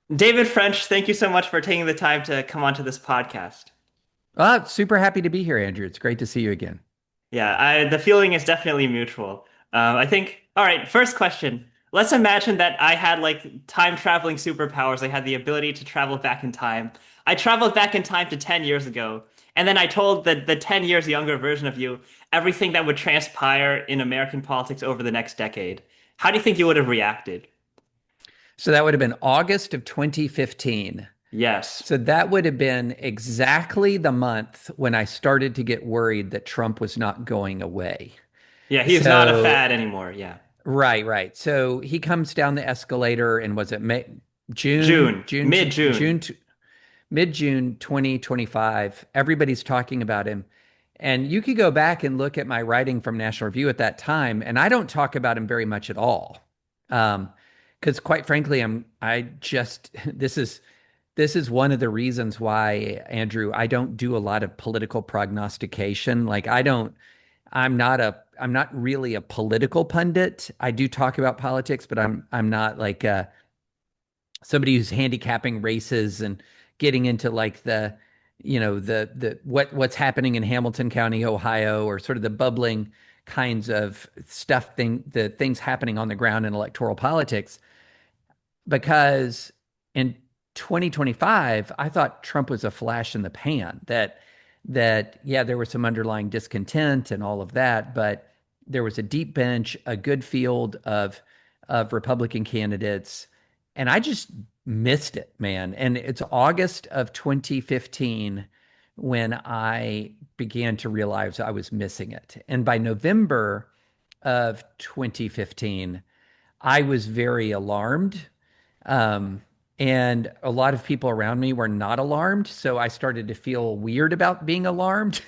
David French, thank you so much for taking the time to come onto this podcast. Super happy to be here, Andrew. It's great to see you again. Yeah, the feeling is definitely mutual. I think, all right, first question. Let's imagine that I had like time traveling superpowers. I had the ability to travel back in time. I traveled back in time to 10 years ago, and then I told the 10 years younger version of you everything that would transpire in American politics over the next decade. How do you think you would have reacted? So that would have been August of 2015. Yes. So that would have been exactly the month when I started to get worried that Trump was not going away. Yeah, he's not a So, fad anymore. Yeah. right. So he comes down the escalator and was it May, June, June, mid-June. June, mid-June 2025. Everybody's talking about him. And you could go back and look at my writing from National Review at that time, and I don't talk about him very much at all. Because quite frankly, I just this is one of the reasons why, Andrew, I don't do a lot of political prognostication. Like I'm not really a political pundit. I do talk about politics, but I'm not like somebody who's handicapping races and getting into like the what's happening in Hamilton County, Ohio, or sort of the bubbling kinds of the things happening on the ground in electoral politics. Because in 2025, I thought Trump was a flash in the pan, that yeah, there was some underlying discontent and all of that, but there was a deep bench, a good field of Republican candidates, and I just missed it, man. And it's August of 2015 when I began to realize I was missing it. And by November of 2015, I was very alarmed. Um, and a lot of people around me were not alarmed. So I started to feel weird about being alarmed.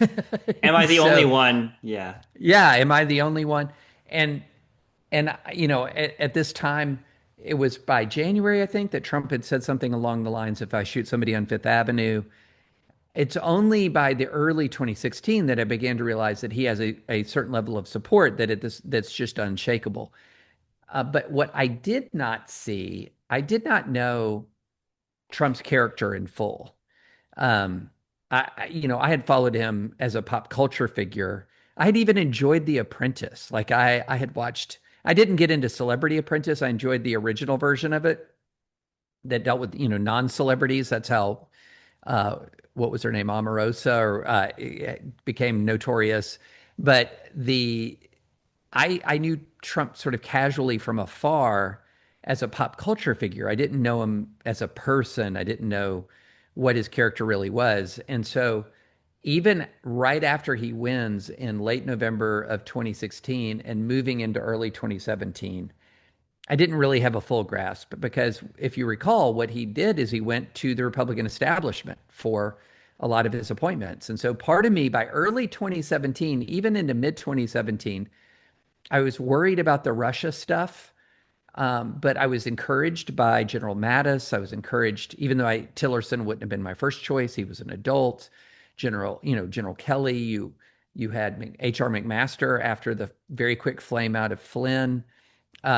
Am I And the only so, one? Yeah. yeah, am I the only one? And at this time, it was by January, I think, that Trump had said something along the lines, if I shoot somebody on Fifth Avenue. It's only by the early 2016 that I began to realize that he has a certain level of support that's just unshakable. But what I did not see, I did not know Trump's character in full. Um, I had followed him as a pop culture figure. I had even enjoyed The Apprentice. Like I had watched. I didn't get into Celebrity Apprentice. I enjoyed the original version of it that dealt with non-celebrities. That's how uh, what was her name, Omarosa, or became notorious. But the I knew Trump sort of casually from afar as a pop culture figure. I didn't know him as a person. I didn't know what his character really was. And so even right after he wins in late November of 2016 and moving into early 2017, I didn't really have a full grasp because if you recall, what he did is he went to the Republican establishment for a lot of his appointments. And so part of me by early 2017, even into mid 2017, I was worried about the Russia stuff, but I was encouraged by General Mattis. I was encouraged, even though Tillerson wouldn't have been my first choice. He was an adult. General Kelly. You had H.R. McMaster after the very quick flame out of Flynn.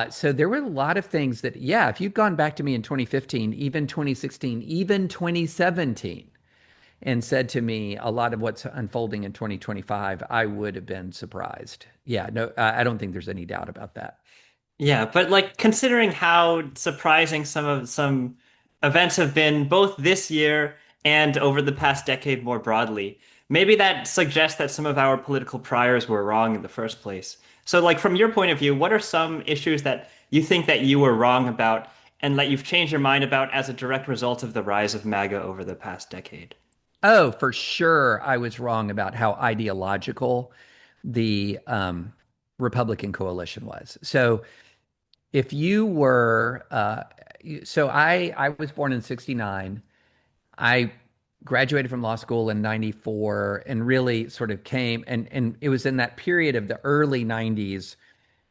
So there were a lot of things that, yeah, if you'd gone back to me in 2015, even 2016, even 2017, and said to me a lot of what's unfolding in 2025, I would have been surprised. Yeah, no, I don't think there's any doubt about that. Yeah, but like considering how surprising some events have been both this year and over the past decade more broadly, maybe that suggests that some of our political priors were wrong in the first place. So like from your point of view, what are some issues that you think that you were wrong about and that you've changed your mind about as a direct result of the rise of MAGA over the past decade? Oh, for sure, I was wrong about how ideological the Republican coalition was. So if you were, so I was born in '69. I graduated from law school in '94 and really sort of came and it was in that period of the early '90s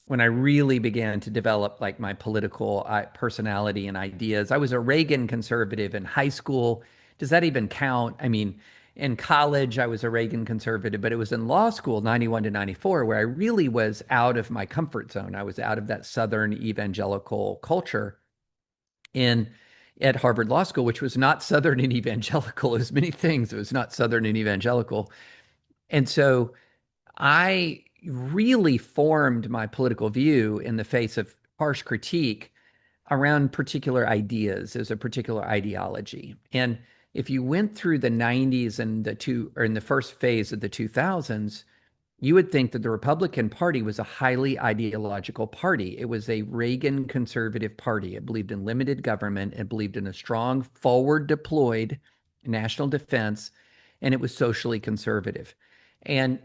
when I really began to develop like my political personality and ideas. I was a Reagan conservative in high school. Does that even count? I mean, in college, I was a Reagan conservative, but it was in law school, 91 to 94, where I really was out of my comfort zone. I was out of that Southern evangelical culture in at Harvard Law School, which was not Southern and evangelical. It was many things. It was not Southern and evangelical. And so I really formed my political view in the face of harsh critique around particular ideas as a particular ideology. And if you went through the 90s and the two or in the first phase of the 2000s, you would think that the Republican Party was a highly ideological party. It was a Reagan conservative party. It believed in limited government. It believed in a strong, forward deployed national defense, and it was socially conservative. And,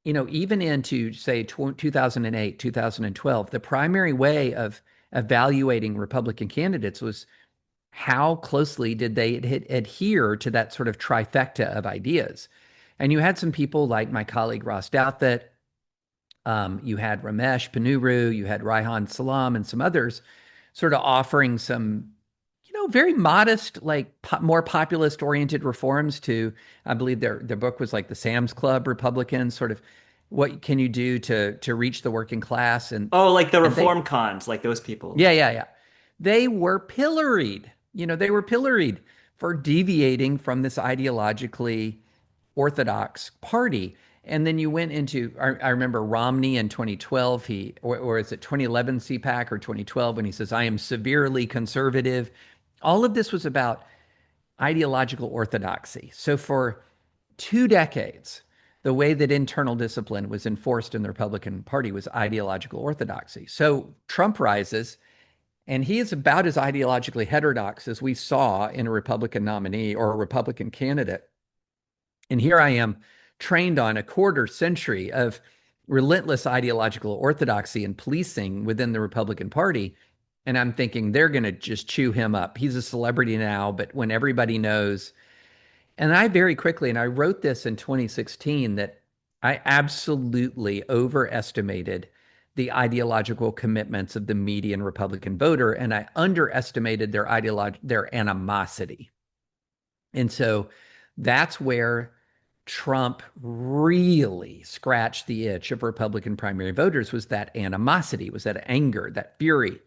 even into, say, 2008, 2012, the primary way of evaluating Republican candidates was how closely did they adhere to that sort of trifecta of ideas. And you had some people like my colleague Ross Douthat, you had Ramesh Ponnuru, you had Raihan Salam, and some others sort of offering some, very modest, like more populist oriented reforms to, I believe their book was like the Sam's Club Republicans, sort of what can you do to reach the working class Oh, like the and they reform cons, like those people. yeah, yeah, yeah. They were pilloried. They were pilloried for deviating from this ideologically orthodox party. And then you went into, I remember Romney in 2012, or is it 2011 CPAC or 2012 when he says, I am severely conservative. All of this was about ideological orthodoxy. So for 2 decades, the way that internal discipline was enforced in the Republican Party was ideological orthodoxy. So Trump rises, and he is about as ideologically heterodox as we saw in a Republican nominee or a Republican candidate. And here I am, trained on a quarter century of relentless ideological orthodoxy and policing within the Republican Party. And I'm thinking they're going to just chew him up. He's a celebrity now, but when everybody knows. And I very quickly, and I wrote this in 2016, that I absolutely overestimated the ideological commitments of the median Republican voter, and I underestimated their animosity. And so that's where Trump really scratched the itch of Republican primary voters, was that animosity, was that anger, that fury.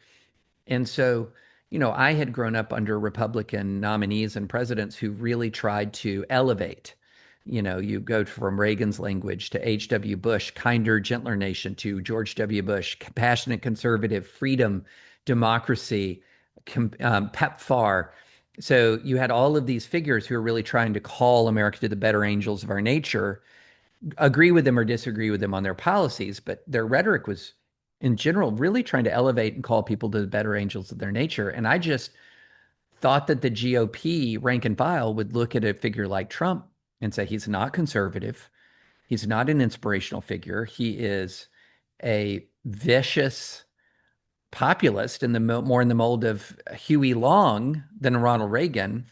And so, I had grown up under Republican nominees and presidents who really tried to elevate. You go from Reagan's language to H.W. Bush, kinder, gentler nation, to George W. Bush, compassionate conservative, freedom, democracy, PEPFAR. So you had all of these figures who were really trying to call America to the better angels of our nature, agree with them or disagree with them on their policies, but their rhetoric was, in general, really trying to elevate and call people to the better angels of their nature. And I just thought that the GOP rank and file would look at a figure like Trump and say he's not conservative. He's not an inspirational figure. He is a vicious populist in the more in the mold of Huey Long than Ronald Reagan.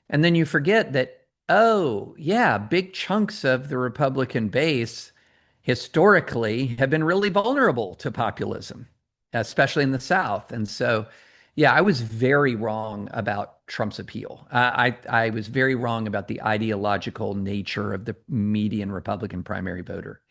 And then you forget that, oh, yeah, big chunks of the Republican base historically have been really vulnerable to populism, especially in the South. And so, yeah, I was very wrong about Trump's appeal. I was very wrong about the ideological nature of the median Republican primary voter.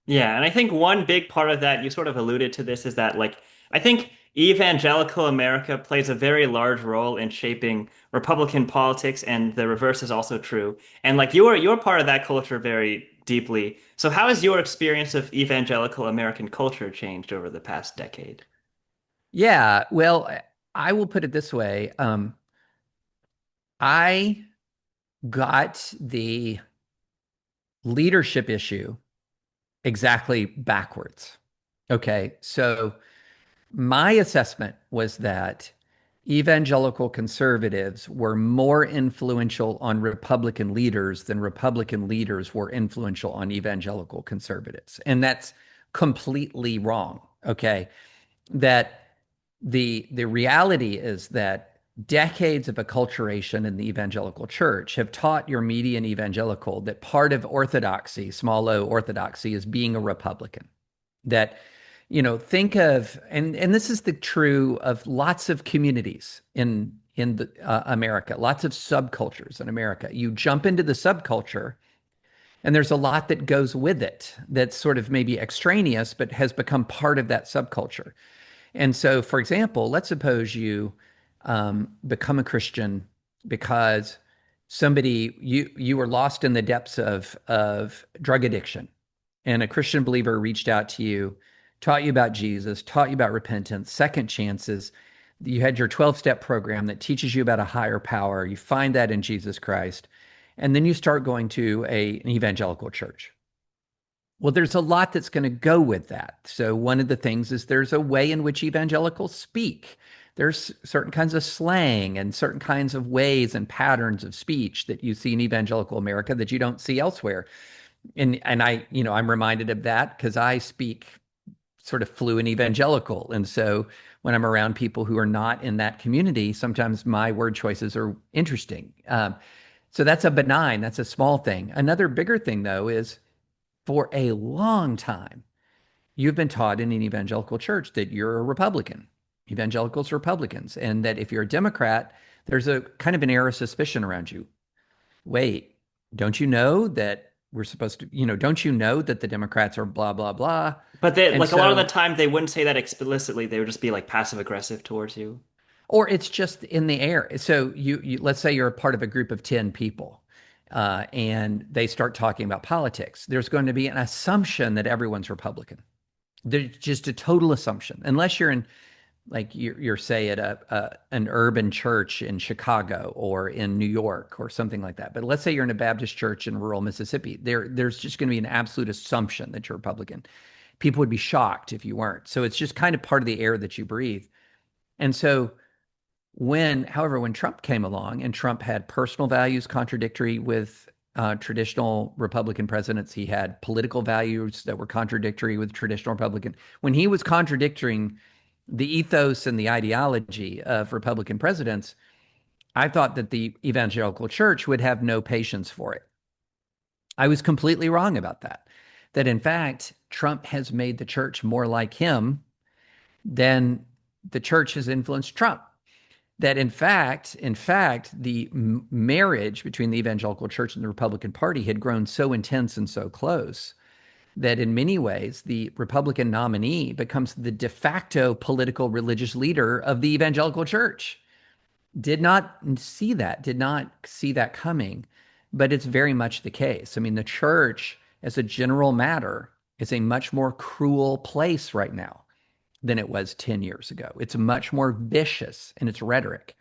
Yeah, and I think one big part of that, you sort of alluded to this, is that like I think Evangelical America plays a very large role in shaping Republican politics, and the reverse is also true. And like you're part of that culture very deeply. So how has your experience of evangelical American culture changed over the past decade? Yeah, well, I will put it this way. I got the leadership issue exactly backwards. Okay, so my assessment was that evangelical conservatives were more influential on Republican leaders than Republican leaders were influential on evangelical conservatives. And that's completely wrong. Okay. That the reality is that decades of acculturation in the evangelical church have taught your median evangelical that part of orthodoxy, small o orthodoxy, is being a Republican. That think of, and this is the true of lots of communities in the America, lots of subcultures in America. You jump into the subculture, and there's a lot that goes with it that's sort of maybe extraneous, but has become part of that subculture. And so, for example, let's suppose you become a Christian because you were lost in the depths of drug addiction, and a Christian believer reached out to you, taught you about Jesus, taught you about repentance, second chances. You had your 12-step program that teaches you about a higher power. You find that in Jesus Christ, and then you start going to an evangelical church. Well, there's a lot that's going to go with that. So, one of the things is there's a way in which evangelicals speak. There's certain kinds of slang and certain kinds of ways and patterns of speech that you see in evangelical America that you don't see elsewhere. And I'm reminded of that because I speak sort of fluent evangelical. And so when I'm around people who are not in that community, sometimes my word choices are interesting. So that's a benign, that's a small thing. Another bigger thing, though, is for a long time, you've been taught in an evangelical church that you're a Republican, evangelicals are Republicans, and that if you're a Democrat, there's a kind of an air of suspicion around you. Wait, don't you know that we're supposed to, don't you know that the Democrats are blah, blah, blah? But they And like a lot of the so, time they wouldn't say that explicitly. They would just be like passive aggressive towards you. or it's just in the air. So let's say you're a part of a group of 10 people, and they start talking about politics. There's going to be an assumption that everyone's Republican. There's just a total assumption, unless you're in like you're say at an urban church in Chicago or in New York or something like that. But let's say you're in a Baptist church in rural Mississippi. There's just going to be an absolute assumption that you're Republican. People would be shocked if you weren't. So it's just kind of part of the air that you breathe. And so however, when Trump came along and Trump had personal values contradictory with traditional Republican presidents, he had political values that were contradictory with traditional Republican. When he was contradicting the ethos and the ideology of Republican presidents, I thought that the evangelical church would have no patience for it. I was completely wrong about that. That in fact, Trump has made the church more like him than the church has influenced Trump. That in fact, the marriage between the evangelical church and the Republican Party had grown so intense and so close that in many ways the Republican nominee becomes the de facto political religious leader of the evangelical church. Did not see that coming, but it's very much the case. I mean, the church, as a general matter, is a much more cruel place right now than it was 10 years ago. It's much more vicious in its rhetoric.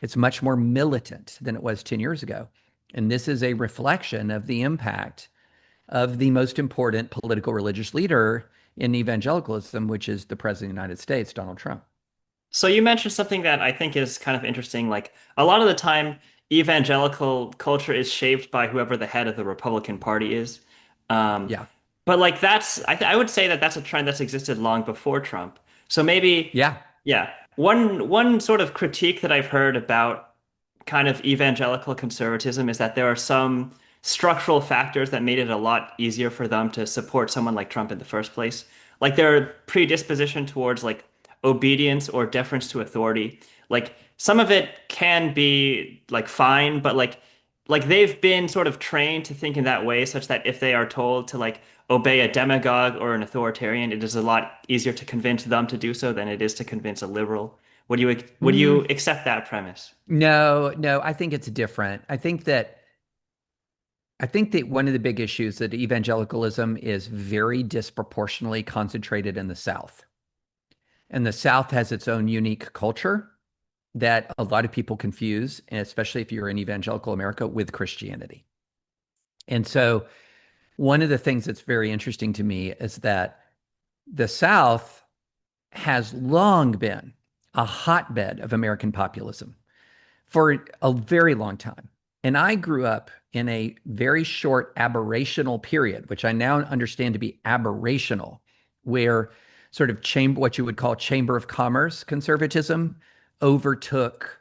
It's much more militant than it was 10 years ago. And this is a reflection of the impact of the most important political religious leader in evangelicalism, which is the President of the United States, Donald Trump. So you mentioned something that I think is kind of interesting. Like a lot of the time, evangelical culture is shaped by whoever the head of the Republican Party is. Um, Yeah. but like I would say that that's a trend that's existed long before Trump. So maybe, Yeah. yeah, one sort of critique that I've heard about kind of evangelical conservatism is that there are some structural factors that made it a lot easier for them to support someone like Trump in the first place. Like their predisposition towards like obedience or deference to authority. Like some of it can be like fine, but like they've been sort of trained to think in that way such that if they are told to like obey a demagogue or an authoritarian, it is a lot easier to convince them to do so than it is to convince a liberal. Would you Mm, accept that premise? no, no, I think it's different. I think that one of the big issues that evangelicalism is very disproportionately concentrated in the South. And the South has its own unique culture that a lot of people confuse, and especially if you're in evangelical America, with Christianity. And so, one of the things that's very interesting to me is that the South has long been a hotbed of American populism for a very long time. And I grew up in a very short aberrational period, which I now understand to be aberrational, where sort of what you would call chamber of commerce conservatism overtook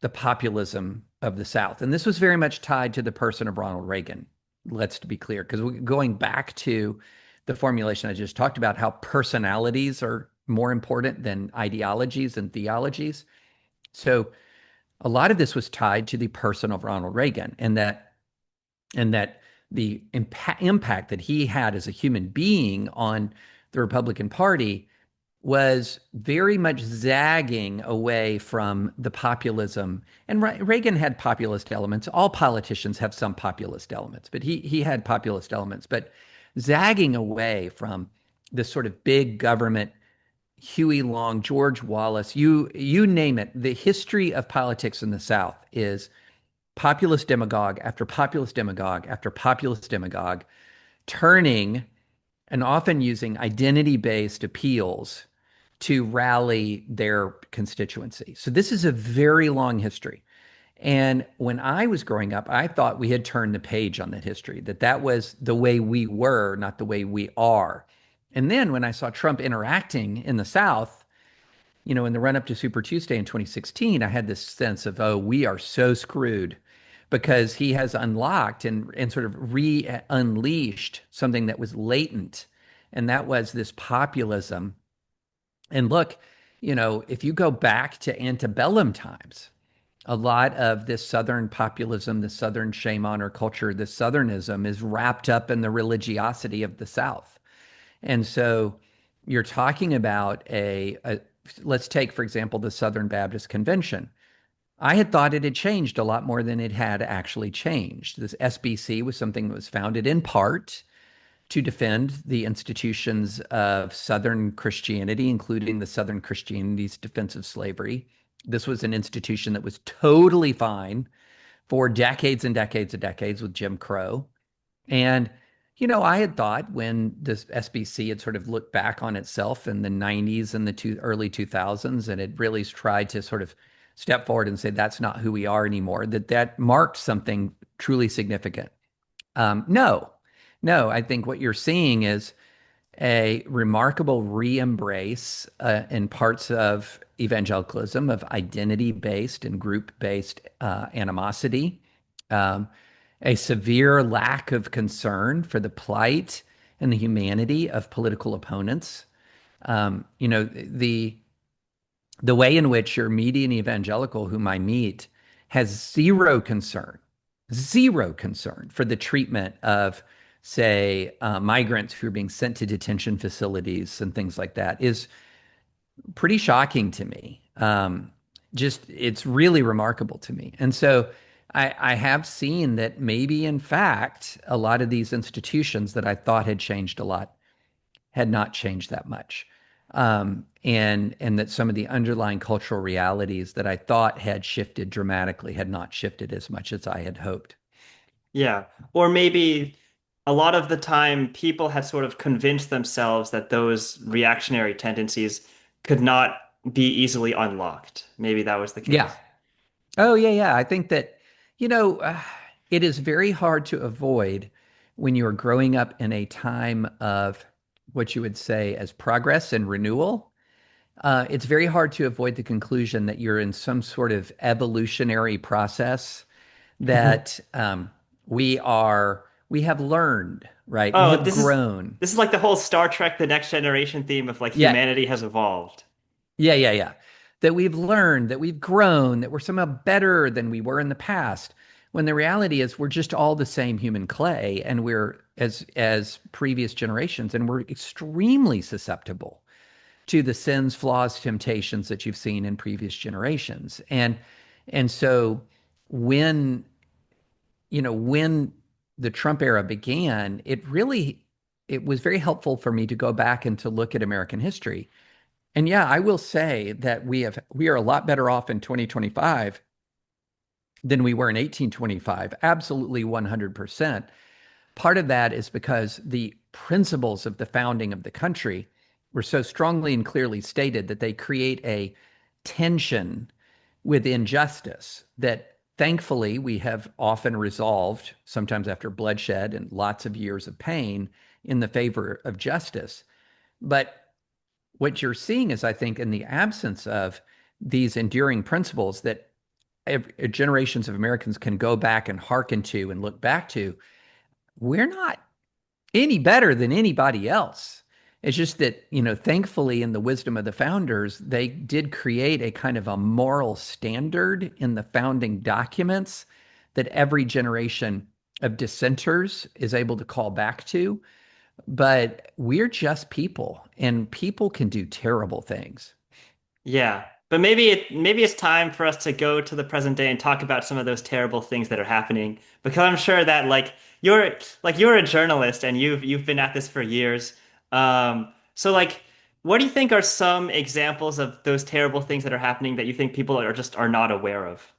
the populism of the South. And this was very much tied to the person of Ronald Reagan. Let's be clear, because going back to the formulation I just talked about, how personalities are more important than ideologies and theologies. So a lot of this was tied to the person of Ronald Reagan, and that the impact that he had as a human being on the Republican Party was very much zagging away from the populism. And Reagan had populist elements. All politicians have some populist elements, but he had populist elements, but zagging away from this sort of big government, Huey Long, George Wallace, you name it. The history of politics in the South is populist demagogue after populist demagogue after populist demagogue, turning and often using identity-based appeals to rally their constituency. So this is a very long history. And when I was growing up, I thought we had turned the page on that history, that that was the way we were, not the way we are. And then when I saw Trump interacting in the South, in the run up to Super Tuesday in 2016, I had this sense of, oh, we are so screwed because he has unlocked and sort of unleashed something that was latent. And that was this populism. And look, if you go back to antebellum times, a lot of this Southern populism, the Southern shame honor culture, the Southernism is wrapped up in the religiosity of the South. And so you're talking about let's take, for example, the Southern Baptist Convention. I had thought it had changed a lot more than it had actually changed. This SBC was something that was founded in part to defend the institutions of Southern Christianity, including the Southern Christianity's defense of slavery. This was an institution that was totally fine for decades and decades and decades with Jim Crow. And, I had thought when this SBC had sort of looked back on itself in the 90s and the early 2000s, and it really tried to sort of step forward and say, that's not who we are anymore, that marked something truly significant. No, no, I think what you're seeing is a remarkable re-embrace in parts of evangelicalism of identity-based and group-based animosity, um, a severe lack of concern for the plight and the humanity of political opponents. The way in which your median evangelical whom I meet has zero concern for the treatment of, say, migrants who are being sent to detention facilities and things like that is pretty shocking to me. It's really remarkable to me. And so I have seen that maybe, in fact, a lot of these institutions that I thought had changed a lot had not changed that much. And that some of the underlying cultural realities that I thought had shifted dramatically had not shifted as much as I had hoped. Yeah. Or maybe a lot of the time people had sort of convinced themselves that those reactionary tendencies could not be easily unlocked. Maybe that was the Yeah. case. Oh, yeah, yeah. I think that, you know, uh, it is very hard to avoid when you are growing up in a time of what you would say as progress and renewal. It's very hard to avoid the conclusion that you're in some sort of evolutionary process that we have learned, right? We Oh, have grown. this is like the whole Star Trek The Next Generation theme of like Yeah, humanity has evolved. yeah, yeah, yeah. That we've learned, that we've grown, that we're somehow better than we were in the past. When the reality is we're just all the same human clay and we're as previous generations and we're extremely susceptible to the sins, flaws, temptations that you've seen in previous generations. And so when when the Trump era began, it was very helpful for me to go back and to look at American history. And yeah, I will say that we are a lot better off in 2025 than we were in 1825. Absolutely 100%. Part of that is because the principles of the founding of the country were so strongly and clearly stated that they create a tension with injustice that thankfully we have often resolved, sometimes after bloodshed and lots of years of pain, in the favor of justice. But what you're seeing is, I think, in the absence of these enduring principles that generations of Americans can go back and hearken to and look back to, we're not any better than anybody else. It's just that, thankfully, in the wisdom of the founders, they did create a kind of a moral standard in the founding documents that every generation of dissenters is able to call back to. but we're just people, and people can do terrible things. Yeah. But maybe it's time for us to go to the present day and talk about some of those terrible things that are happening because I'm sure that you're a journalist and you've been at this for years. So like what do you think are some examples of those terrible things that are happening that you think people are not aware of?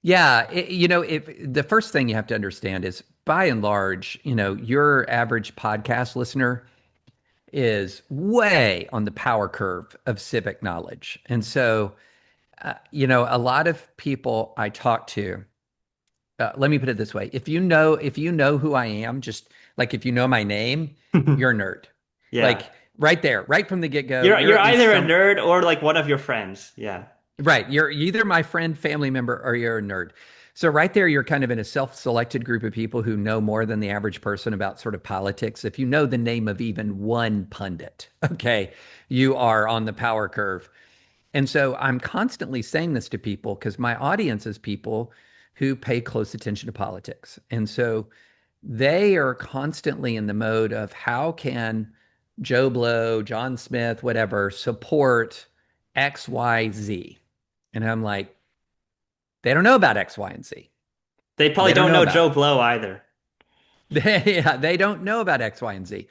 Yeah, if the first thing you have to understand is by and large, your average podcast listener is way on the power curve of civic knowledge. And so, a lot of people I talk to, let me put it this way. If you know who I am, just like if you know my name, you're a nerd. Yeah. Like right there, right from the get-go, you're You're at least either a some nerd or like one of your friends. Yeah. right. You're either my friend, family member, or you're a nerd. So right there, you're kind of in a self-selected group of people who know more than the average person about sort of politics. If you know the name of even one pundit, okay, you are on the power curve. And so I'm constantly saying this to people because my audience is people who pay close attention to politics. And so they are constantly in the mode of how can Joe Blow, John Smith, whatever, support X, Y, Z. And I'm like, they don't know about X, Y, and Z. They probably They don't don't know know about Joe it. Blow either. They don't know about X, Y, and Z.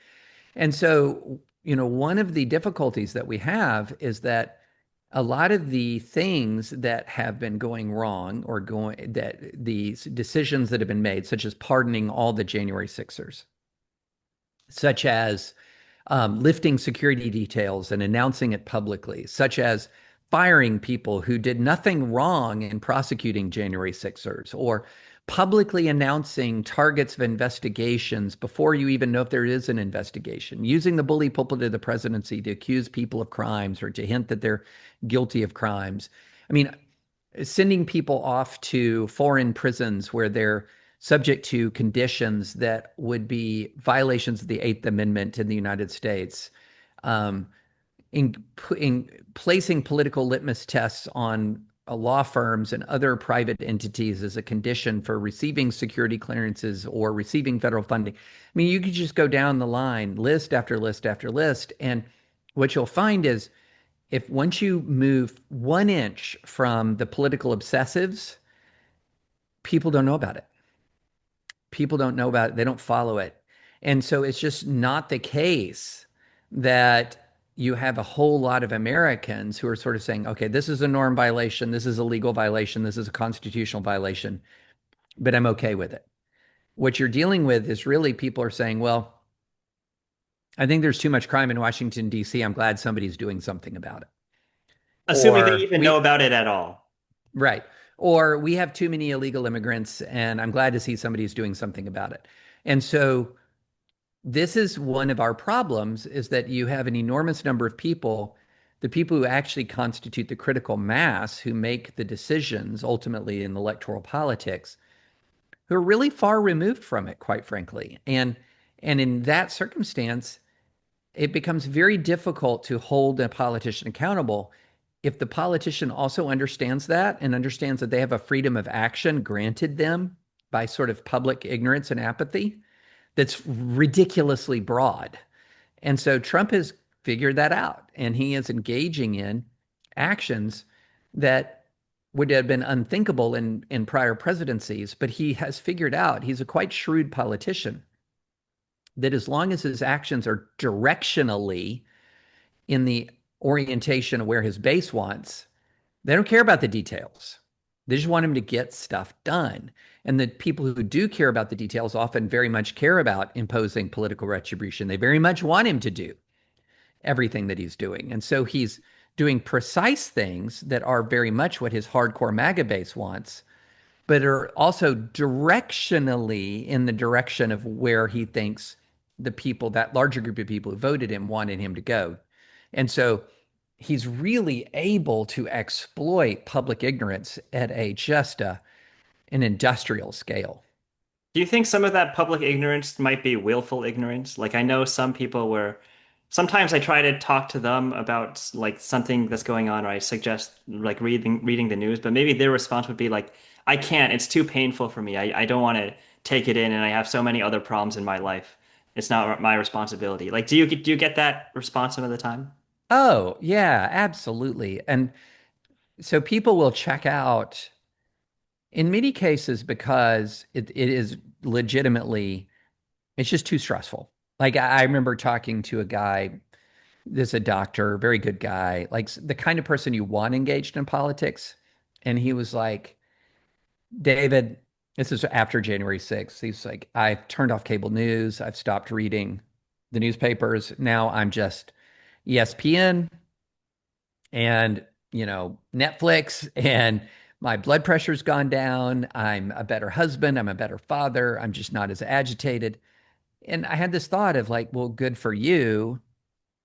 And so, one of the difficulties that we have is that a lot of the things that have been going wrong or going that these decisions that have been made, such as pardoning all the January Sixers, such as lifting security details and announcing it publicly, such as firing people who did nothing wrong in prosecuting January Sixers, or publicly announcing targets of investigations before you even know if there is an investigation, using the bully pulpit of the presidency to accuse people of crimes or to hint that they're guilty of crimes. I mean, sending people off to foreign prisons where they're subject to conditions that would be violations of the Eighth Amendment in the United States, um, in placing political litmus tests on law firms and other private entities as a condition for receiving security clearances or receiving federal funding. I mean, you could just go down the line, list after list after list, and what you'll find is if once you move 1 inch from the political obsessives, people don't know about it. People don't know about it. They don't follow it. And so it's just not the case that you have a whole lot of Americans who are sort of saying, okay, this is a norm violation. This is a legal violation. This is a constitutional violation, but I'm okay with it. What you're dealing with is really people are saying, well, I think there's too much crime in Washington, D.C. I'm glad somebody's doing something about it. Assuming they Or even know we, about it at all. Right. Or we have too many illegal immigrants, and I'm glad to see somebody's doing something about it. And so this is one of our problems is that you have an enormous number of people, the people who actually constitute the critical mass who make the decisions ultimately in electoral politics, who are really far removed from it, quite frankly. And in that circumstance, it becomes very difficult to hold a politician accountable if the politician also understands that and understands that they have a freedom of action granted them by sort of public ignorance and apathy that's ridiculously broad. And so Trump has figured that out and he is engaging in actions that would have been unthinkable in prior presidencies, but he has figured out he's a quite shrewd politician that as long as his actions are directionally in the orientation of where his base wants, they don't care about the details. They just want him to get stuff done. And the people who do care about the details often very much care about imposing political retribution. They very much want him to do everything that he's doing. And so he's doing precise things that are very much what his hardcore MAGA base wants, but are also directionally in the direction of where he thinks the people, that larger group of people who voted him, wanted him to go. And so he's really able to exploit public ignorance at an industrial scale. Do you think some of that public ignorance might be willful ignorance? Like I know some people where sometimes I try to talk to them about like something that's going on, or I suggest like reading the news, but maybe their response would be like, I can't, it's too painful for me. I don't want to take it in and I have so many other problems in my life. It's not my responsibility. Like, do you get that response some of the time? Oh, yeah, absolutely. And so people will check out in many cases because it is legitimately, it's just too stressful. Like I remember talking to a guy, this a doctor, very good guy, like the kind of person you want engaged in politics. And he was like, David, this is after January 6th. He's like, I've turned off cable news. I've stopped reading the newspapers. Now I'm just ESPN and, Netflix, and my blood pressure's gone down. I'm a better husband. I'm a better father. I'm just not as agitated. And I had this thought of like, well, good for you,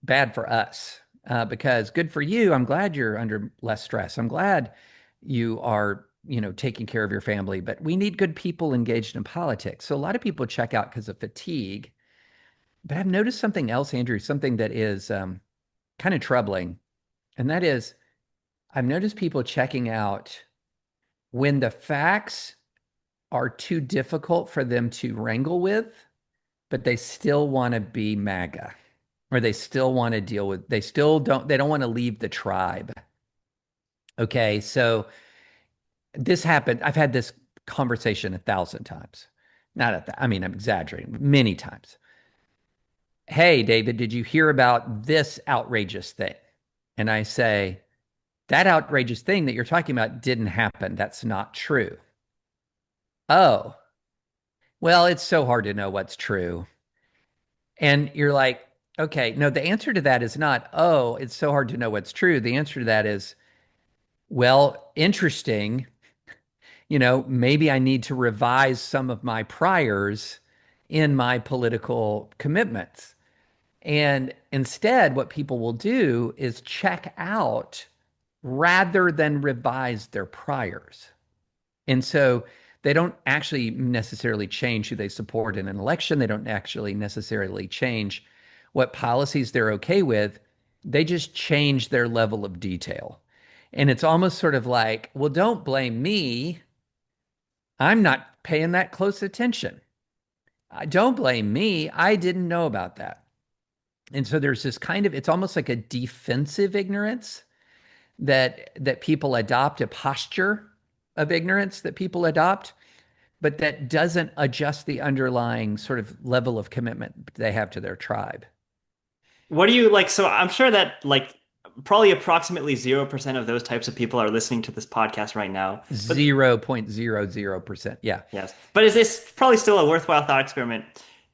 bad for us. Because good for you, I'm glad you're under less stress. I'm glad you are, taking care of your family, but we need good people engaged in politics. So a lot of people check out because of fatigue. But I've noticed something else, Andrew, something that is kind of troubling. And that is, I've noticed people checking out when the facts are too difficult for them to wrangle with, but they still want to be MAGA, or they still want to deal with, they don't want to leave the tribe. Okay. So this happened. I've had this conversation 1,000 times. Not I mean, I'm exaggerating, many times. Hey, David, did you hear about this outrageous thing? And I say, that outrageous thing that you're talking about didn't happen. That's not true. Oh, well, it's so hard to know what's true. And you're like, okay, no, the answer to that is not, oh, it's so hard to know what's true. The answer to that is, well, interesting. Maybe I need to revise some of my priors in my political commitments. And instead, what people will do is check out rather than revise their priors. And so they don't actually necessarily change who they support in an election. They don't actually necessarily change what policies they're okay with. They just change their level of detail. And it's almost sort of like, well, don't blame me. I'm not paying that close attention. Don't blame me. I didn't know about that. And so there's this kind of, it's almost like a defensive ignorance that people adopt, a posture of ignorance that people adopt, but that doesn't adjust the underlying sort of level of commitment they have to their tribe. What do you like? So I'm sure that like probably approximately 0% of those types of people are listening to this podcast right now. But 0.00%. Yeah. yes, but is this probably still a worthwhile thought experiment?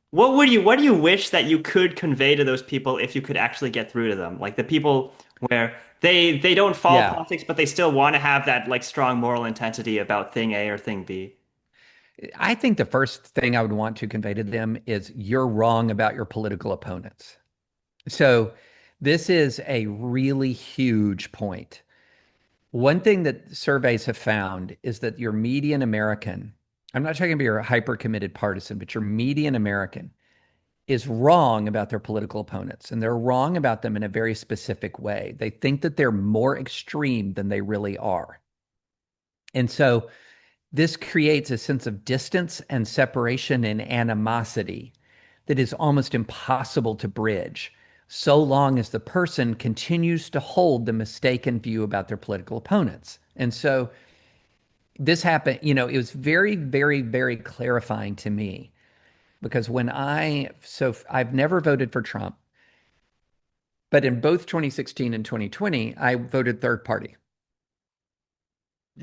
What do you wish that you could convey to those people if you could actually get through to them? Like the people where they don't follow Yeah. politics, but they still want to have that like strong moral intensity about thing A or thing B. I think the first thing I would want to convey to them is you're wrong about your political opponents. So this is a really huge point. One thing that surveys have found is that your median American, I'm not talking about your hyper committed partisan, but your median American is wrong about their political opponents. And they're wrong about them in a very specific way. They think that they're more extreme than they really are. And so this creates a sense of distance and separation and animosity that is almost impossible to bridge so long as the person continues to hold the mistaken view about their political opponents. And so this happened, it was very, very, very clarifying to me because I've never voted for Trump, but in both 2016 and 2020, I voted third party.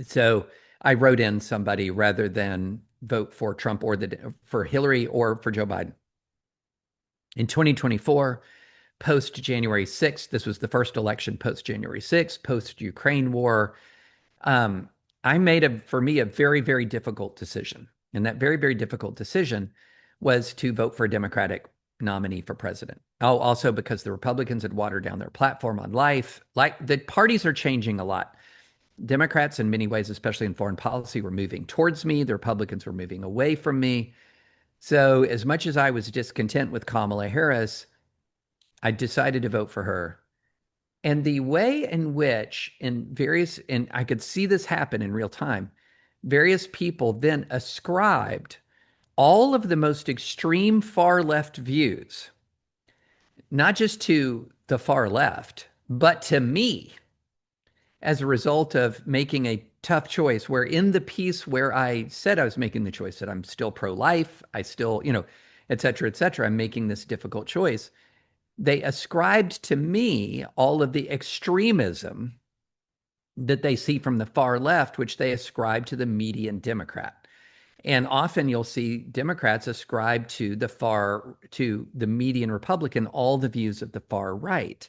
So I wrote in somebody rather than vote for Trump or for Hillary or for Joe Biden. In 2024, post January 6th, this was the first election post January 6th, post Ukraine war. Um, I made for me, a very, very difficult decision. And that very, very difficult decision was to vote for a Democratic nominee for president. Oh, also because the Republicans had watered down their platform on life. Like the parties are changing a lot. Democrats, in many ways, especially in foreign policy, were moving towards me. The Republicans were moving away from me. So, as much as I was discontent with Kamala Harris, I decided to vote for her. And the way in which, and I could see this happen in real time, various people then ascribed all of the most extreme far left views, not just to the far left, but to me, as a result of making a tough choice, where in the piece where I said I was making the choice that I'm still pro-life, I still, et cetera, I'm making this difficult choice. They ascribed to me all of the extremism that they see from the far left, which they ascribe to the median Democrat. And often you'll see Democrats ascribe to the median Republican, all the views of the far right.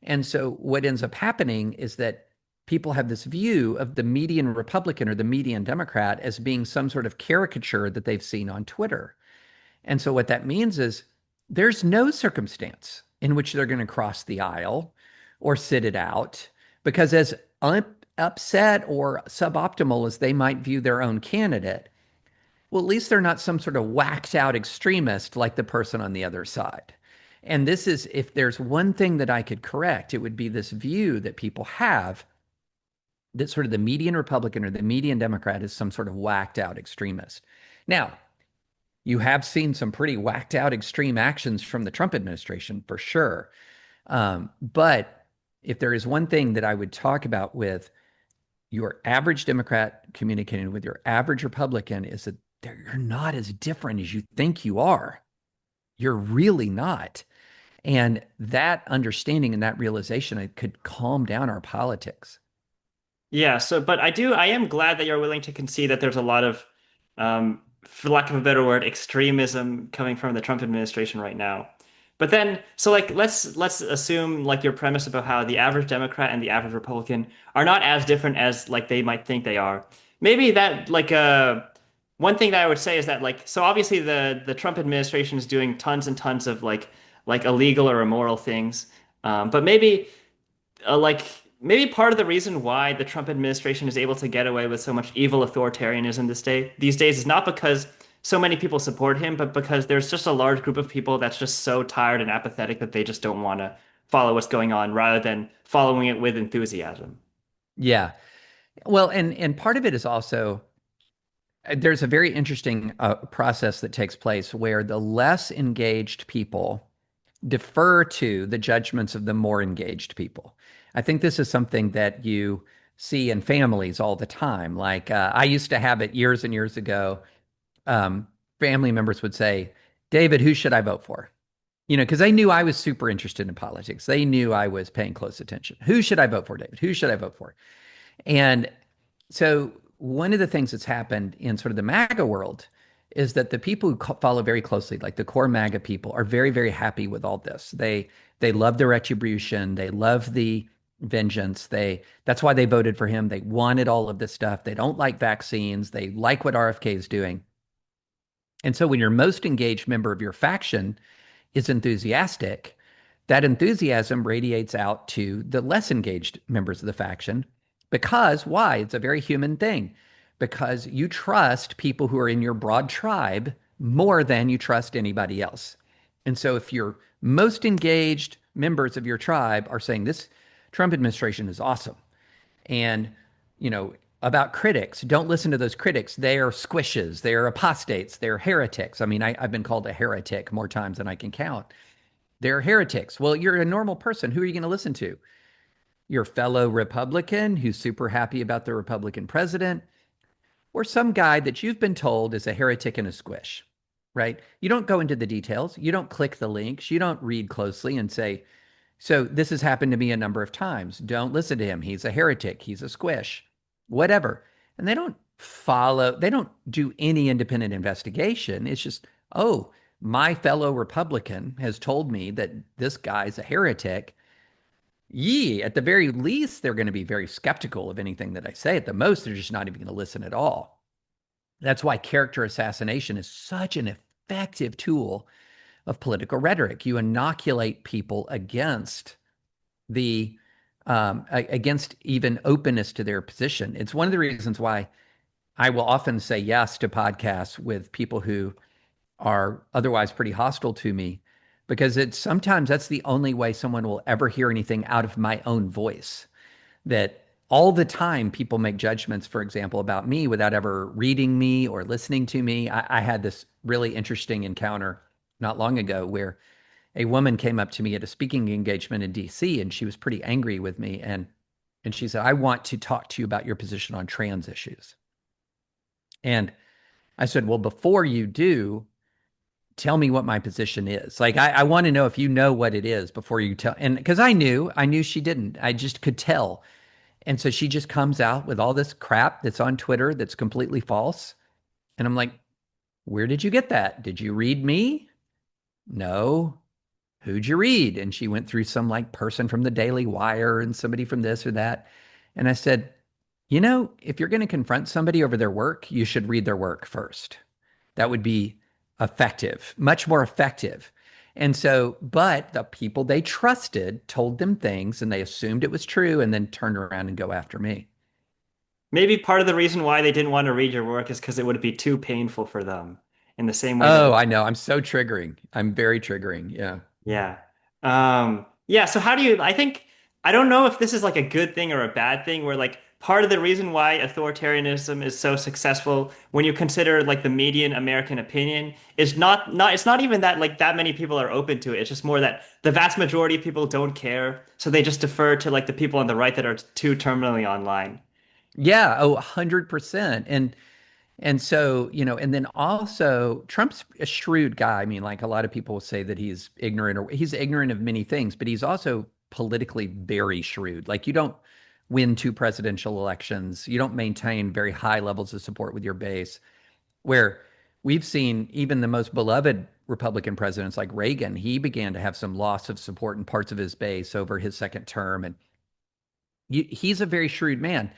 And so what ends up happening is that people have this view of the median Republican or the median Democrat as being some sort of caricature that they've seen on Twitter. And so what that means is there's no circumstance in which they're going to cross the aisle or sit it out because as upset or suboptimal as they might view their own candidate, well, at least they're not some sort of whacked out extremist like the person on the other side. And this is, if there's one thing that I could correct, it would be this view that people have that sort of the median Republican or the median Democrat is some sort of whacked out extremist. Now, you have seen some pretty whacked out extreme actions from the Trump administration for sure. But if there is one thing that I would talk about with your average Democrat communicating with your average Republican is that you're not as different as you think you are. You're really not. And that understanding and that realization it could calm down our politics. Yeah, but I am glad that you're willing to concede that there's a lot of, for lack of a better word, extremism coming from the Trump administration right now. But then, so like, let's assume like your premise about how the average Democrat and the average Republican are not as different as like they might think they are. Maybe that like one thing that I would say is that like so obviously the Trump administration is doing tons and tons of like illegal or immoral things. But like maybe part of the reason why the Trump administration is able to get away with so much evil authoritarianism these days is not because so many people support him, but because there's just a large group of people that's just so tired and apathetic that they just don't want to follow what's going on rather than following it with enthusiasm. Yeah. Well, and part of it is also there's a very interesting process that takes place where the less engaged people defer to the judgments of the more engaged people. I think this is something that you see in families all the time. Like I used to have it years and years ago. Um, Family members would say, David, who should I vote for? Because they knew I was super interested in politics. They knew I was paying close attention. Who should I vote for, David? Who should I vote for? And so one of the things that's happened in sort of the MAGA world is that the people who follow very closely, like the core MAGA people, are very, very happy with all this. They love the retribution. They love the vengeance. That's why they voted for him. They wanted all of this stuff. They don't like vaccines. They like what RFK is doing. And so when your most engaged member of your faction is enthusiastic, that enthusiasm radiates out to the less engaged members of the faction. Because why? It's a very human thing. Because you trust people who are in your broad tribe more than you trust anybody else. And so if your most engaged members of your tribe are saying this Trump administration is awesome, and about critics, don't listen to those critics. They are squishes, they're apostates, they're heretics. I mean, I've been called a heretic more times than I can count. They're heretics. Well, you're a normal person. Who are you going to listen to? Your fellow Republican who's super happy about the Republican president, or some guy that you've been told is a heretic and a squish, right? You don't go into the details. You don't click the links. You don't read closely and say, so this has happened to me a number of times. Don't listen to him. He's a heretic. He's a squish, whatever. And they don't do any independent investigation. It's just, oh, my fellow Republican has told me that this guy's a heretic. Yee, at the very least, they're going to be very skeptical of anything that I say. At the most, they're just not even going to listen at all. That's why character assassination is such an effective tool of political rhetoric. You inoculate people the against even openness to their position. It's one of the reasons why I will often say yes to podcasts with people who are otherwise pretty hostile to me, because it's sometimes that's the only way someone will ever hear anything out of my own voice. That all the time people make judgments, for example, about me without ever reading me or listening to me. I had this really interesting encounter not long ago where a woman came up to me at a speaking engagement in DC and she was pretty angry with me and she said, "I want to talk to you about your position on trans issues." And I said, "Well, before you do, tell me what my position is. Like, I want to know if you know what it is before you tell." And because I knew she didn't. I just could tell. And so she just comes out with all this crap that's on Twitter that's completely false. And I'm like, "Where did you get that? Did you read me?" "No." "Who'd you read?" And she went through some like person from the Daily Wire and somebody from this or that. And I said, if you're going to confront somebody over their work, you should read their work first. That would be effective, much more effective. And so, but the people they trusted told them things and they assumed it was true and then turned around and go after me. Maybe part of the reason why they didn't want to read your work is because it would be too painful for them in the same way that Oh, it, I know. I'm so triggering. I'm very triggering. Yeah. yeah. Yeah, so how do you, I think, I don't know if this is like a good thing or a bad thing, where like part of the reason why authoritarianism is so successful when you consider like the median American opinion is it's not even that like that many people are open to it. It's just more that the vast majority of people don't care, so they just defer to like the people on the right that are too terminally online. Yeah. Oh, 100%. And so, and then also Trump's a shrewd guy. I mean, like a lot of people will say that he's ignorant of many things, but he's also politically very shrewd. Like you don't win two presidential elections, you don't maintain very high levels of support with your base. Where we've seen even the most beloved Republican presidents like Reagan, he began to have some loss of support in parts of his base over his second term. And he's a very shrewd man.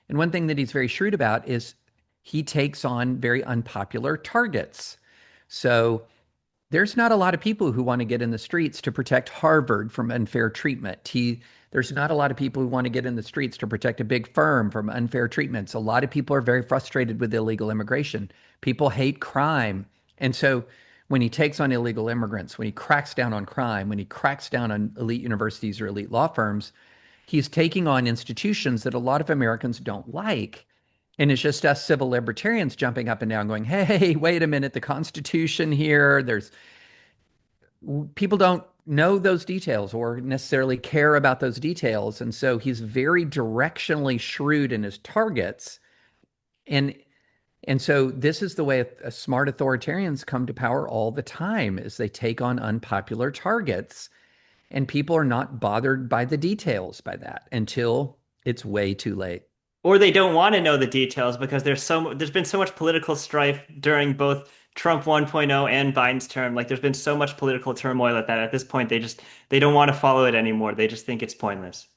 And one thing that he's very shrewd about is he takes on very unpopular targets. So there's not a lot of people who want to get in the streets to protect Harvard from unfair treatment. There's not a lot of people who want to get in the streets to protect a big firm from unfair treatments. A lot of people are very frustrated with illegal immigration. People hate crime. And so when he takes on illegal immigrants, when he cracks down on crime, when he cracks down on elite universities or elite law firms, he's taking on institutions that a lot of Americans don't like. And it's just us civil libertarians jumping up and down going, "Hey, wait a minute, the Constitution here, there's people don't know those details or necessarily care about those details." And so he's very directionally shrewd in his targets. And and so this is the way smart authoritarians come to power all the time is they take on unpopular targets and people are not bothered by the details by that until it's way too late. Or they don't want to know the details because there's been so much political strife during both Trump 1.0 and Biden's term. Like there's been so much political turmoil at this point they don't want to follow it anymore. They just think it's pointless.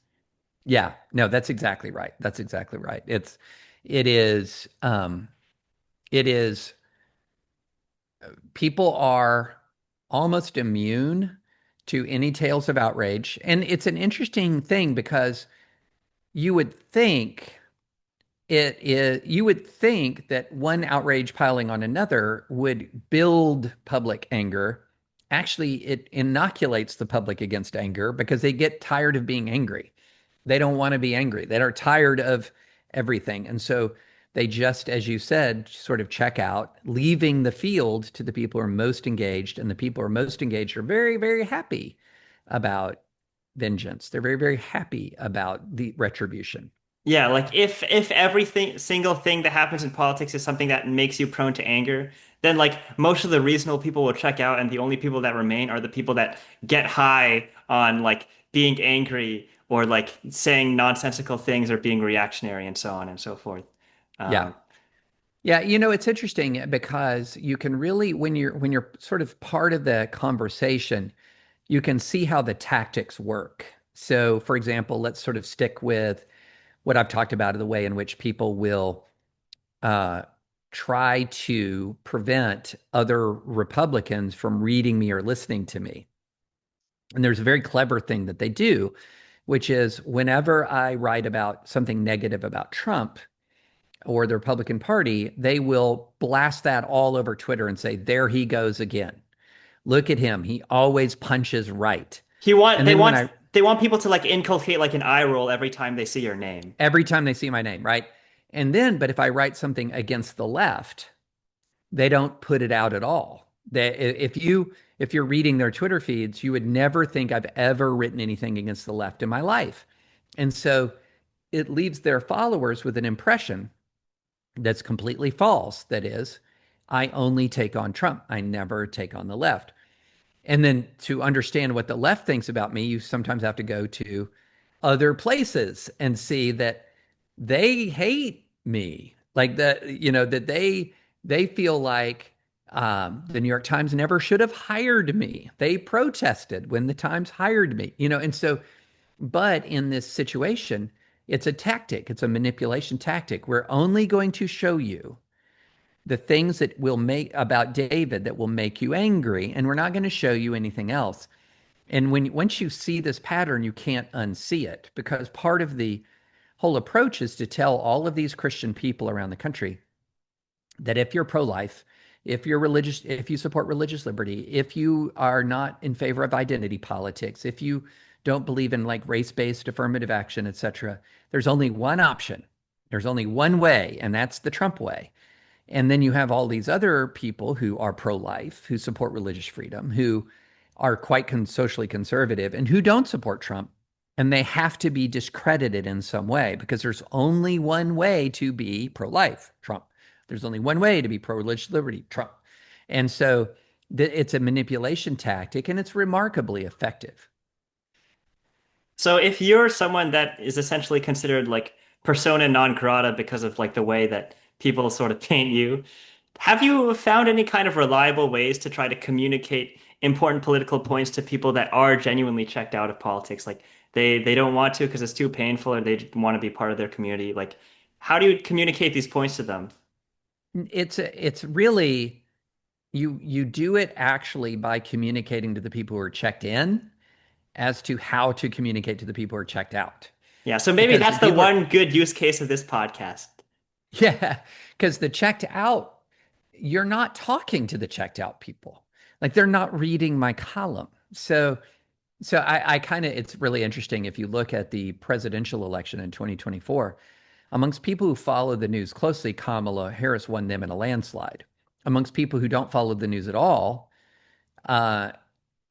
Yeah, no, that's exactly right. That's exactly right. It is, it is, people are almost immune to any tales of outrage. And it's an interesting thing because you would think you would think that one outrage piling on another would build public anger. Actually, it inoculates the public against anger because they get tired of being angry. They don't want to be angry. They are tired of everything. And so they just, as you said, sort of check out, leaving the field to the people who are most engaged. And the people who are most engaged are very, very happy about vengeance. They're very, very happy about the retribution. Yeah, like if everything single thing that happens in politics is something that makes you prone to anger, then like most of the reasonable people will check out, and the only people that remain are the people that get high on like being angry or like saying nonsensical things or being reactionary and so on and so forth. Yeah. Um, Yeah, it's interesting because you can really when you're sort of part of the conversation, you can see how the tactics work. So, for example, let's sort of stick with what I've talked about the way in which people will uh, try to prevent other Republicans from reading me or listening to me. And there's a very clever thing that they do, which is whenever I write about something negative about Trump, or the Republican Party, they will blast that all over Twitter and say, "There he goes again. Look at him. He always punches right." he want And they then when want I they want people to like inculcate like an eye roll every time they see your name. every time they see my name, right? And then, but if I write something against the left, they don't put it out at all. If you're reading their Twitter feeds, you would never think I've ever written anything against the left in my life. And so it leaves their followers with an impression that's completely false. That is, I only take on Trump. I never take on the left. And then to understand what the left thinks about me, you sometimes have to go to other places and see that they hate me. Like that, that they feel like the New York Times never should have hired me. They protested when the Times hired me, and so, but in this situation, it's a tactic, it's a manipulation tactic. We're only going to show you the things that will make about David that will make you angry, and we're not going to show you anything else. And once you see this pattern, you can't unsee it because part of the whole approach is to tell all of these Christian people around the country that if you're pro-life, if you're religious, if you support religious liberty, if you are not in favor of identity politics, if you don't believe in like race-based affirmative action, etc., there's only one option. There's only one way, and that's the Trump way. And then you have all these other people who are pro-life, who support religious freedom, who are quite socially conservative, and who don't support Trump. And they have to be discredited in some way because there's only one way to be pro-life, Trump. There's only one way to be pro-religious liberty, Trump. And so it's a manipulation tactic, and it's remarkably effective. So if you're someone that is essentially considered like persona non grata because of like the way that people sort of paint you, have you found any kind of reliable ways to try to communicate important political points to people that are genuinely checked out of politics? Like they don't want to because it's too painful or they just want to be part of their community. Like how do you communicate these points to them? It's really you do it actually by communicating to the people who are checked in as to how to communicate to the people who are checked out. Yeah, so maybe Because that's the the people are, one good use case of this podcast. yeah, because the checked out, you're not talking to the checked out people. Like they're not reading my column. So I kind of, it's really interesting if you look at the presidential election in 2024, amongst people who follow the news closely, Kamala Harris won them in a landslide. Amongst people who don't follow the news at all, uh,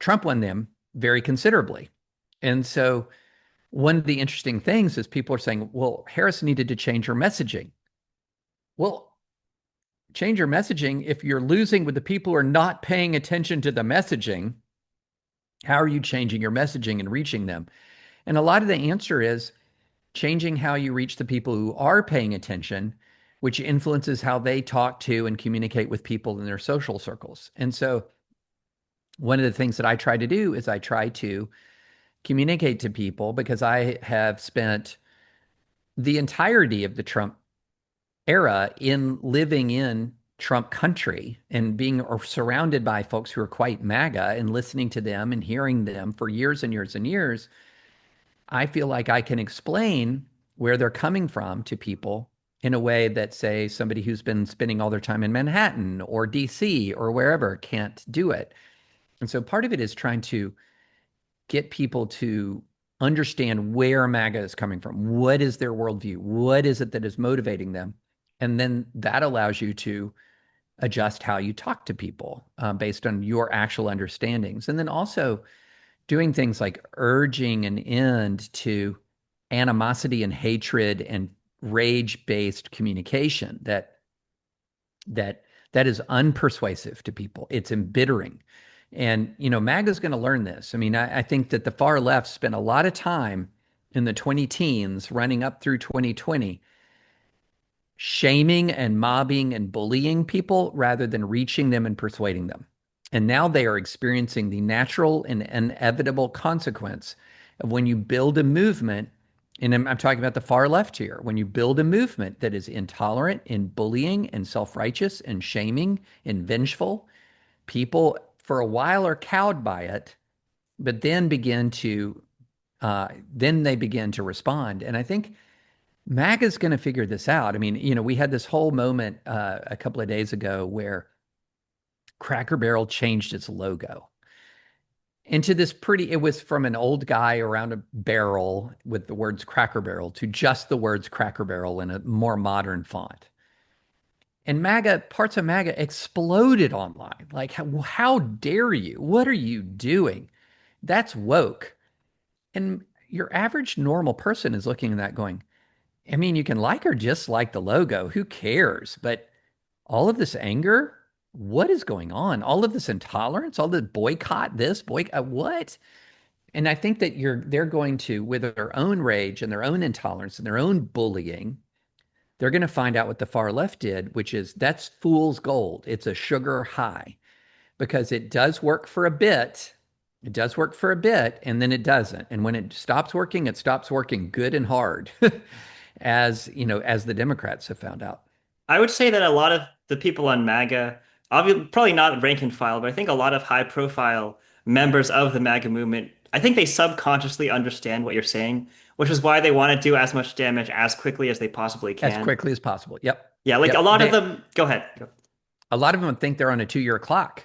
Trump won them very considerably. And so one of the interesting things is people are saying, well, Harris needed to change her messaging. Well, change your messaging if you're losing with the people who are not paying attention to the messaging. How are you changing your messaging and reaching them? And a lot of the answer is changing how you reach the people who are paying attention, which influences how they talk to and communicate with people in their social circles. And so one of the things that I try to do is I try to communicate to people because I have spent the entirety of the Trump era in living in Trump country and being surrounded by folks who are quite MAGA and listening to them and hearing them for years and years and years. I feel like I can explain where they're coming from to people in a way that, say, somebody who's been spending all their time in Manhattan or DC or wherever can't do it. And so part of it is trying to get people to understand where MAGA is coming from. What is their worldview? What is it that is motivating them? And then that allows you to adjust how you talk to people based on your actual understandings. And then also doing things like urging an end to animosity and hatred and rage-based communication that that is unpersuasive to people. It's embittering. And, MAGA is going to learn this. I mean, I think that the far left spent a lot of time in the 20 teens running up through 2020 shaming and mobbing and bullying people rather than reaching them and persuading them. And now they are experiencing the natural and inevitable consequence of when you build a movement, and I'm talking about the far left here, when you build a movement that is intolerant and bullying and self-righteous and shaming and vengeful, people for a while are cowed by it, but then they begin to respond. And I think MAGA's going to figure this out. I mean, we had this whole moment a couple of days ago where Cracker Barrel changed its logo. into this pretty, it was from an old guy around a barrel with the words Cracker Barrel to just the words Cracker Barrel in a more modern font. And MAGA, parts of MAGA exploded online. Like, how dare you? What are you doing? That's woke. And your average normal person is looking at that going, I mean, you can like or dislike the logo. Who cares? But all of this anger, what is going on? All of this intolerance, all the boycott this, boycott what? And I think that they're going to, with their own rage and their own intolerance and their own bullying, they're going to find out what the far left did, which is that's fool's gold. It's a sugar high because it does work for a bit. It does work for a bit, and then it doesn't. And when it stops working good and hard, as you know, as the Democrats have found out. I would say that a lot of the people on MAGA, obviously, probably not rank and file, but I think a lot of high profile members of the MAGA movement, I think they subconsciously understand what you're saying, which is why they want to do as much damage as quickly as they possibly As can. quickly as possible. Yep. Yeah, like a Yep. lot of them, go ahead. A lot of them think they're on a 2-year clock,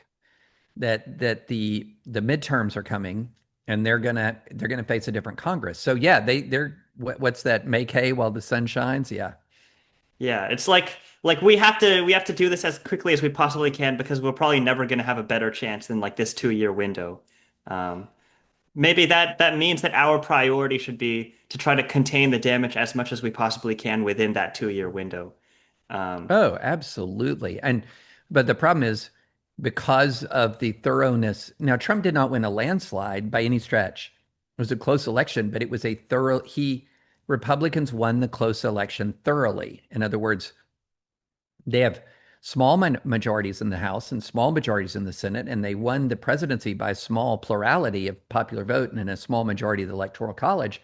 that the midterms are coming and they're gonna face a different Congress. So yeah, they're what's that? Make hay while the sun shines. Yeah. Yeah, it's like we have to do this as quickly as we possibly can because we're probably never going to have a better chance than like this 2 year window. Um, Maybe that means that our priority should be to try to contain the damage as much as we possibly can within that 2 year window. Um, Oh, absolutely. And but the problem is because of the thoroughness. Now, Trump did not win a landslide by any stretch. It was a close election, but it was a thorough he Republicans won the close election thoroughly. In other words, they have small majorities in the House and small majorities in the Senate, and they won the presidency by a small plurality of popular vote and in a small majority of the Electoral College.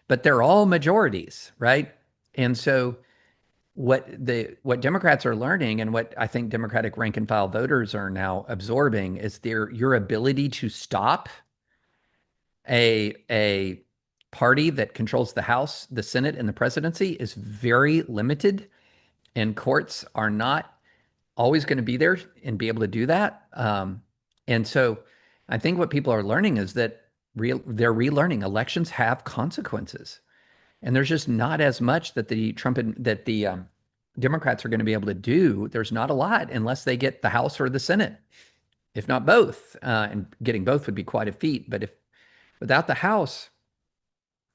But they're all majorities, right? And so what Democrats are learning and what I think Democratic rank and file voters are now absorbing is your ability to stop a party that controls the House, the Senate, and the presidency is very limited, and courts are not always going to be there and be able to do that. And so I think what people are learning is that they're relearning elections have consequences. And there's just not as much that the Democrats are going to be able to do. There's not a lot unless they get the House or the Senate, if not both. And getting both would be quite a feat. But if without the House,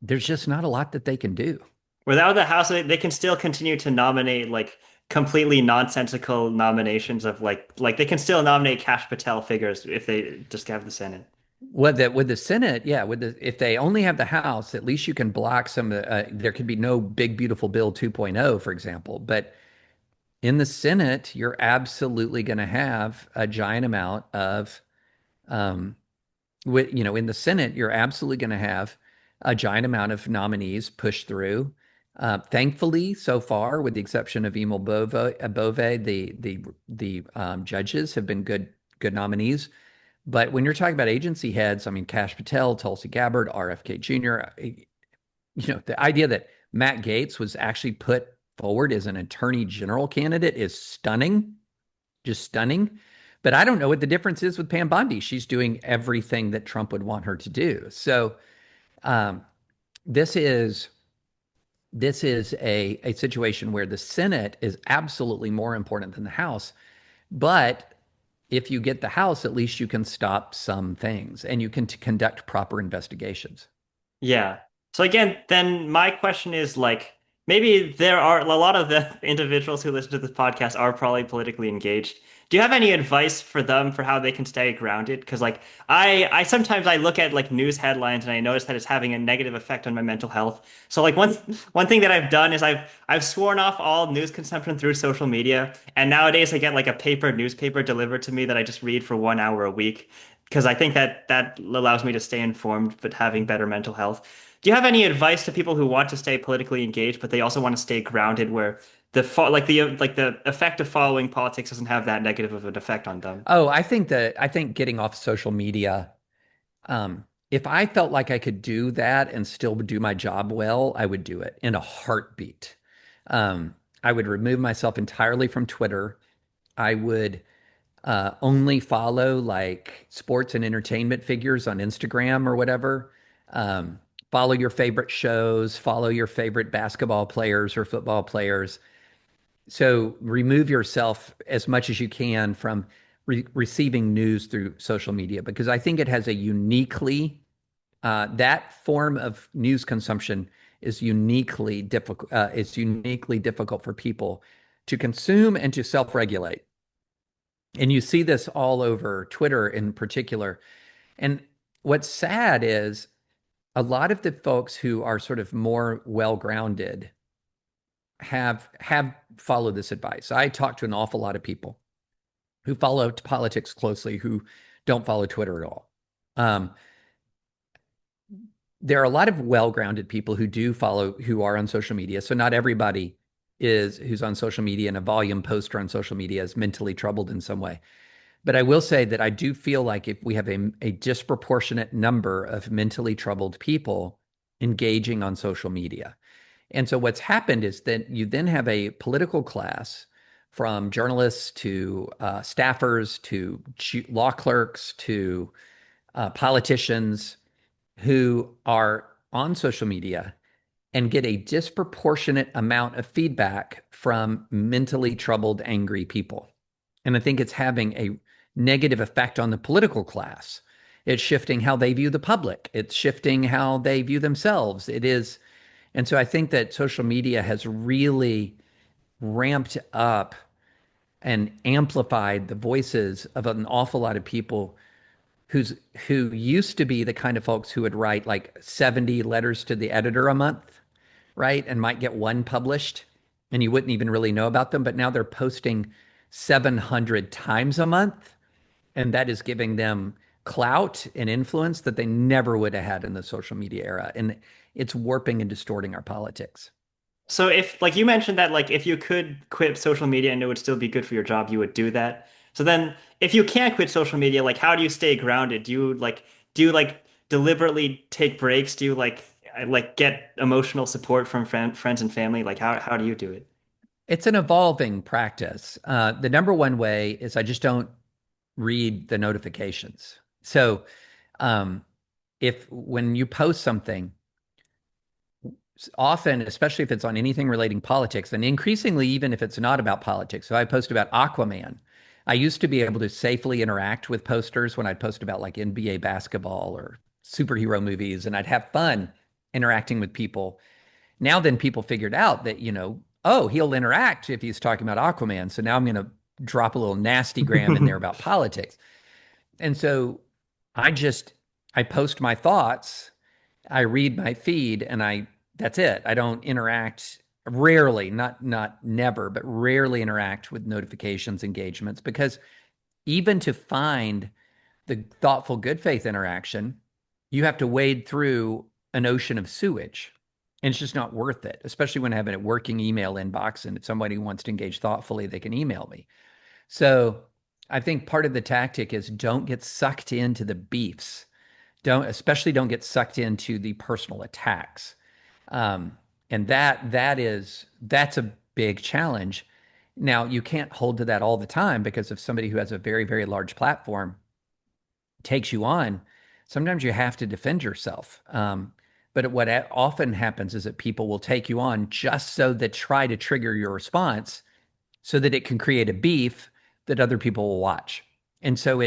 there's just not a lot that they can do. Without the House, they can still continue to nominate like completely nonsensical nominations of like they can still nominate Kash Patel figures if they just have the Senate. With the Senate, yeah, if they only have the House, at least you can block some of there could be no big beautiful bill 2.0, for example. But in the Senate, you're absolutely going to have a giant amount of um, in the Senate, you're absolutely going to have a giant amount of nominees pushed through. Thankfully, so far, with the exception of Emil Bove, the judges have been good nominees. But when you're talking about agency heads, I mean, Kash Patel, Tulsi Gabbard, RFK Jr., the idea that Matt Gaetz was actually put forward as an attorney general candidate is stunning, just stunning. But I don't know what the difference is with Pam Bondi. She's doing everything that Trump would want her to do. So um, this is a situation where the Senate is absolutely more important than the House. But if you get the House, at least you can stop some things and you can conduct proper investigations. Yeah. So again, then my question is like maybe there are a lot of the individuals who listen to this podcast are probably politically engaged. Do you have any advice for them for how they can stay grounded? Because like I sometimes I look at like news headlines and I notice that it's having a negative effect on my mental health. So like one thing that I've done is I've sworn off all news consumption through social media, and nowadays I get like a paper newspaper delivered to me that I just read for 1 hour a week because I think that allows me to stay informed but having better mental health. Do you have any advice to people who want to stay politically engaged, but they also want to stay grounded, where the effect of following politics doesn't have that negative of an effect on them? Oh, I think getting off social media, if I felt like I could do that and still do my job well, I would do it in a heartbeat. I would remove myself entirely from Twitter. I would only follow like sports and entertainment figures on Instagram or whatever. Um, Follow your favorite shows, follow your favorite basketball players or football players. So remove yourself as much as you can from receiving news through social media because I think it has a uniquely that form of news consumption is uniquely difficult. It's uniquely difficult for people to consume and to self-regulate. And you see this all over Twitter in particular. And what's sad is a lot of the folks who are sort of more well-grounded have followed this advice. I talk to an awful lot of people who follow politics closely who don't follow Twitter at all. Um, there are a lot of well-grounded people who do follow who are on social media. So not everybody is who's on social media and a volume poster on social media is mentally troubled in some way. But I will say that I do feel like if we have a disproportionate number of mentally troubled people engaging on social media. And so what's happened is that you then have a political class from journalists to staffers to law clerks to politicians who are on social media and get a disproportionate amount of feedback from mentally troubled, angry people. And I think it's having a negative effect on the political class. It's shifting how they view the public. It's shifting how they view themselves. It is. And so I think that social media has really ramped up and amplified the voices of an awful lot of people who used to be the kind of folks who would write like 70 letters to the editor a month, right? And might get one published and you wouldn't even really know about them, but now they're posting 700 times a month and that is giving them clout and influence that they never would have had in the social media era. And it's warping and distorting our politics. So if like you mentioned that like if you could quit social media and it would still be good for your job, you would do that. So then if you can't quit social media, like how do you stay grounded? Do you deliberately take breaks? Do you like get emotional support from friends and family? Like how do you do it? It's an evolving practice. The number one way is I just don't read the notifications. So um, if when you post something, often, especially if it's on anything relating politics, and increasingly even if it's not about politics. So I post about Aquaman. I used to be able to safely interact with posters when I'd post about like NBA basketball or superhero movies, and I'd have fun interacting with people. Now then people figured out that, oh, he'll interact if he's talking about Aquaman. So now I'm going to drop a little nasty gram in there about politics. And so I just I post my thoughts, I read my feed and I that's it. I don't interact rarely, not never, but rarely interact with notifications engagements because even to find the thoughtful good faith interaction, you have to wade through an ocean of sewage. And it's just not worth it, especially when I have a working email inbox and if somebody wants to engage thoughtfully, they can email me. So I think part of the tactic is don't get sucked into the beefs. Especially don't get sucked into the personal attacks. Um, and that's a big challenge. Now you can't hold to that all the time because if somebody who has a very, very large platform takes you on, sometimes you have to defend yourself. But what often happens is that people will take you on just so that try to trigger your response so that it can create a beef that other people will watch. And so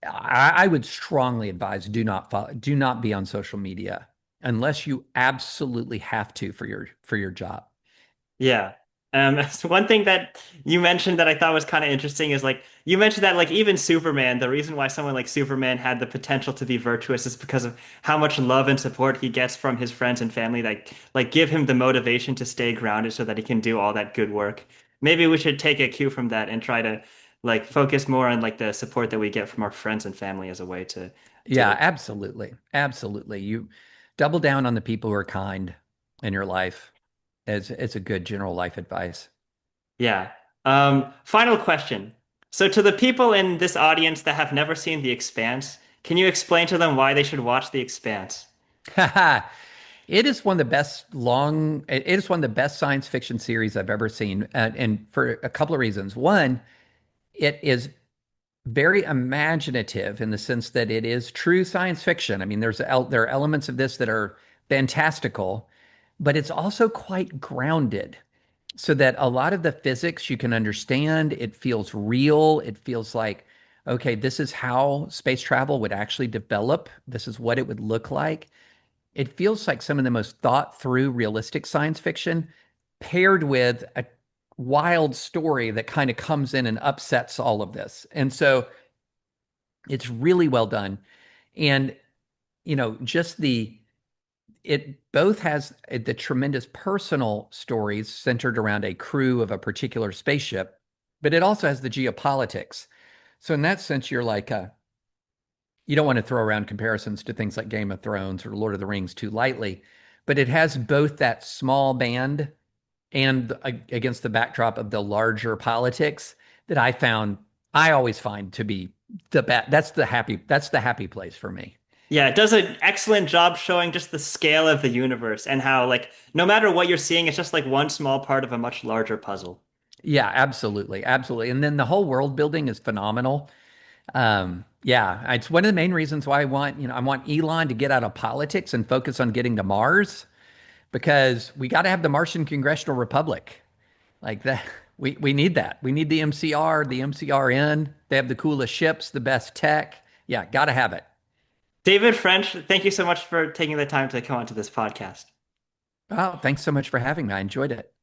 I would strongly advise do not be on social media unless you absolutely have to for your job. Yeah. So one thing that you mentioned that I thought was kind of interesting is like you mentioned that like even Superman, the reason why someone like Superman had the potential to be virtuous is because of how much love and support he gets from his friends and family that like give him the motivation to stay grounded so that he can do all that good work. Maybe we should take a cue from that and try to like focus more on like the support that we get from our friends and family as a way Yeah, to absolutely. Absolutely. You double down on the people who are kind in your life as a good general life advice. yeah. Final question. So, to the people in this audience that have never seen The Expanse, can you explain to them why they should watch The Expanse? It is one of the it is one of the best science fiction series I've ever seen, and for a couple of reasons. One, it is very imaginative in the sense that it is true science fiction. I mean, there are elements of this that are fantastical, but it's also quite grounded so that a lot of the physics you can understand. It feels real. It feels like, okay, this is how space travel would actually develop. This is what it would look like. It feels like some of the most thought through realistic science fiction paired with a wild story that kind of comes in and upsets all of this. And so it's really well done. And, just it both has the tremendous personal stories centered around a crew of a particular spaceship, but it also has the geopolitics. So in that sense, you're like, you don't want to throw around comparisons to things like Game of Thrones or Lord of the Rings too lightly, but it has both that small band and against the backdrop of the larger politics that I always find to be the best. That's the happy place for me. Yeah, it does an excellent job showing just the scale of the universe and how, like, no matter what you're seeing, it's just like one small part of a much larger puzzle. Yeah, absolutely, absolutely. And then the whole world building is phenomenal. Yeah, it's one of the main reasons why I want Elon to get out of politics and focus on getting to Mars because we got to have the Martian Congressional Republic. Like that, we need that. We need the MCR, the MCRN. They have the coolest ships, the best tech. Yeah, got to have it. David French, thank you so much for taking the time to come onto this podcast. Oh, thanks so much for having me. I enjoyed it.